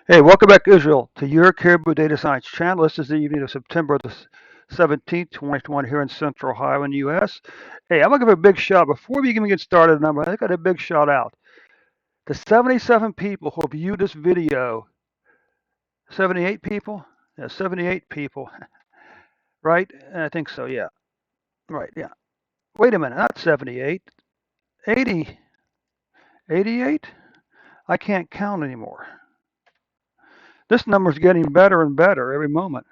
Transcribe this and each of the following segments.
Hey, welcome back, Israel, to your Caribou Data Science channel. This is the evening of September the 17th, 2021, here in Central Ohio in the U.S. Hey, I'm going to give a big shout before we even get started. I got a big shout out to 77 people who viewed this video. 78 people? Yeah, 78 people, right? I think so, yeah. Right, yeah. Wait a minute, not 78. 80. 88? I can't count anymore. This number's getting better and better every moment.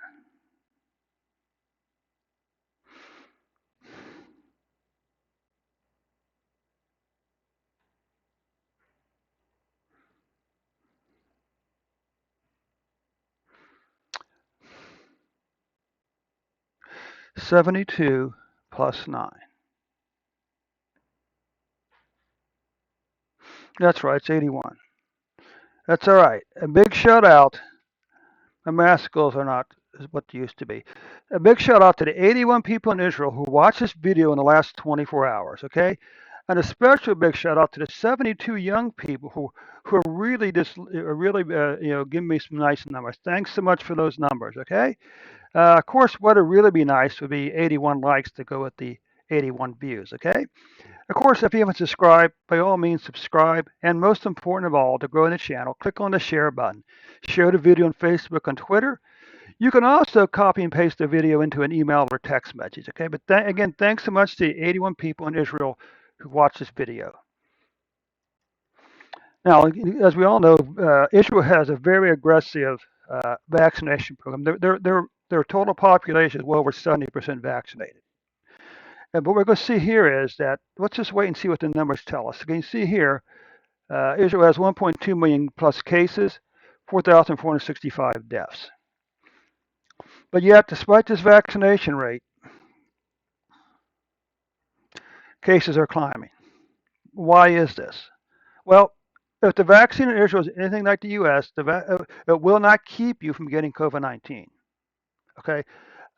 72 plus 9. That's right, it's 81. That's all right. A big shout out. My math skills are not what they used to be. A big shout out to the 81 people in Israel who watched this video in the last 24 hours. Okay, and a special big shout out to the 72 young people who are really giving me some nice numbers. Thanks so much for those numbers. Okay. Of course, what would really be nice would be 81 likes to go with the 81 views. Okay. Of course, if you haven't subscribed, by all means subscribe. And most important of all, to grow the channel, click on the share button. Share the video on Facebook and Twitter. You can also copy and paste the video into an email or text message. Okay, but again, thanks so much to the 81 people in Israel who watched this video. Now, as we all know, Israel has a very aggressive vaccination program. Their total population is well over 70% vaccinated. And what we're going to see here is that, let's just wait and see what the numbers tell us. So you can see here, Israel has 1.2 million plus cases, 4,465 deaths. But yet, despite this vaccination rate, cases are climbing. Why is this? Well, if the vaccine in Israel is anything like the U.S., it will not keep you from getting COVID-19. Okay,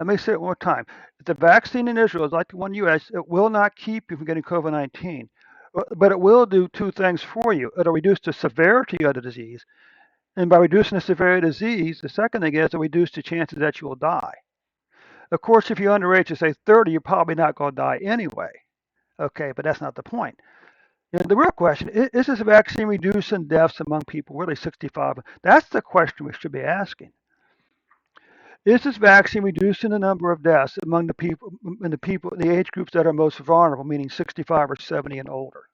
let me say it one more time. If the vaccine in Israel is like the one in the U.S., it will not keep you from getting COVID-19, but it will do two things for you. It'll reduce the severity of the disease, and by reducing the severity of the disease, the second thing is it'll reduce the chances that you will die. Of course, if you're underage to say 30, you're probably not going to die anyway. Okay, but that's not the point. The real question is this vaccine reducing deaths among people really 65? That's the question we should be asking. Is this vaccine reducing the number of deaths among the age groups that are most vulnerable, meaning 65 or 70 and older?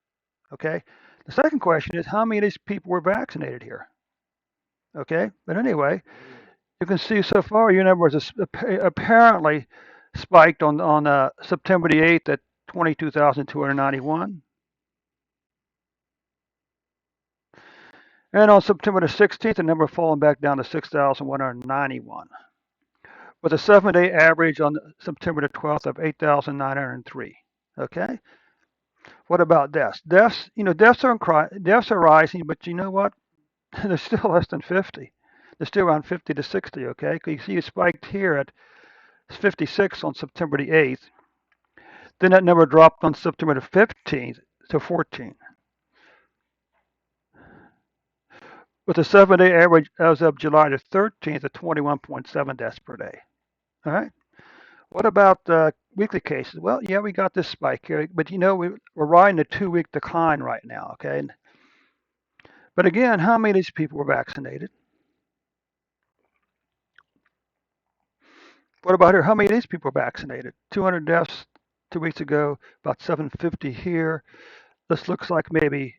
Okay. The second question is how many of these people were vaccinated here? Okay. But anyway, you can see so far your number is apparently spiked on September the 8th at 22,291. And on September the 16th, the number fallen back down to 6,191, with a 7-day average on September the 12th of 8,903. Okay. What about deaths? Deaths are rising, but you know what? They're still less than 50. They're still around 50 to 60. Okay. You see, it spiked here at 56 on September the 8th. Then that number dropped on September the 15th to 14, with a 7-day average as of July the 13th of 21.7 deaths per day. All right. What about weekly cases? Well, yeah, we got this spike here, but we're riding a 2-week decline right now. Okay. But again, how many of these people were vaccinated? What about here? How many of these people were vaccinated? 200 deaths 2 weeks ago, about 750 here. This looks like maybe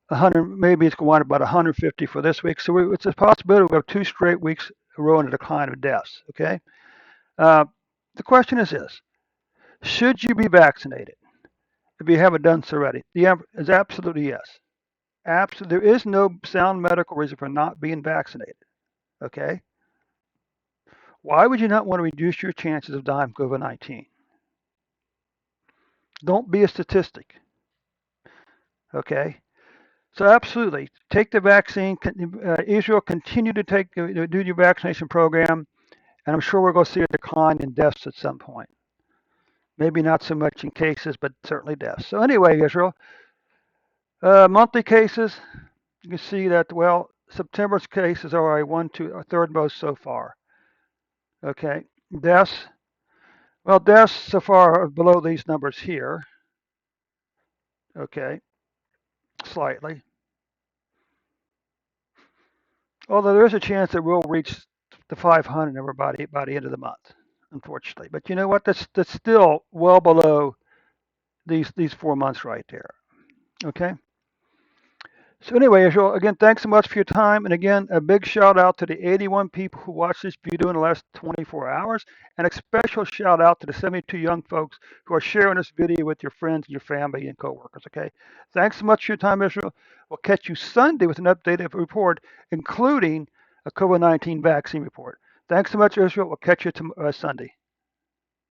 100, maybe it's going to about 150 for this week. So it's a possibility we have 2 straight weeks in a decline of deaths. Okay. The question is this: should you be vaccinated if you haven't done so already? The answer is absolutely yes. Absolutely, there is no sound medical reason for not being vaccinated. Okay. Why would you not want to reduce your chances of dying from COVID-19? Don't be a statistic. Okay. So absolutely, take the vaccine. Israel, continue to do your vaccination program, and I'm sure we're going to see a decline in deaths at some point. Maybe not so much in cases, but certainly deaths. So anyway, Israel, monthly cases, you can see that, well, September's cases are a third most so far. Okay. Deaths, well, deaths so far are below these numbers here. Okay. Slightly. Although there is a chance that we'll reach the 500 everybody by the end of the month, unfortunately. But you know what? That's still well below these 4 months right there. Okay. So anyway, Israel, again, thanks so much for your time. And again, a big shout out to the 81 people who watched this video in the last 24 hours. And a special shout out to the 72 young folks who are sharing this video with your friends, your family, and coworkers. Okay. Thanks so much for your time, Israel. We'll catch you Sunday with an updated report, including a COVID-19 vaccine report. Thanks so much, Israel. We'll catch you Sunday.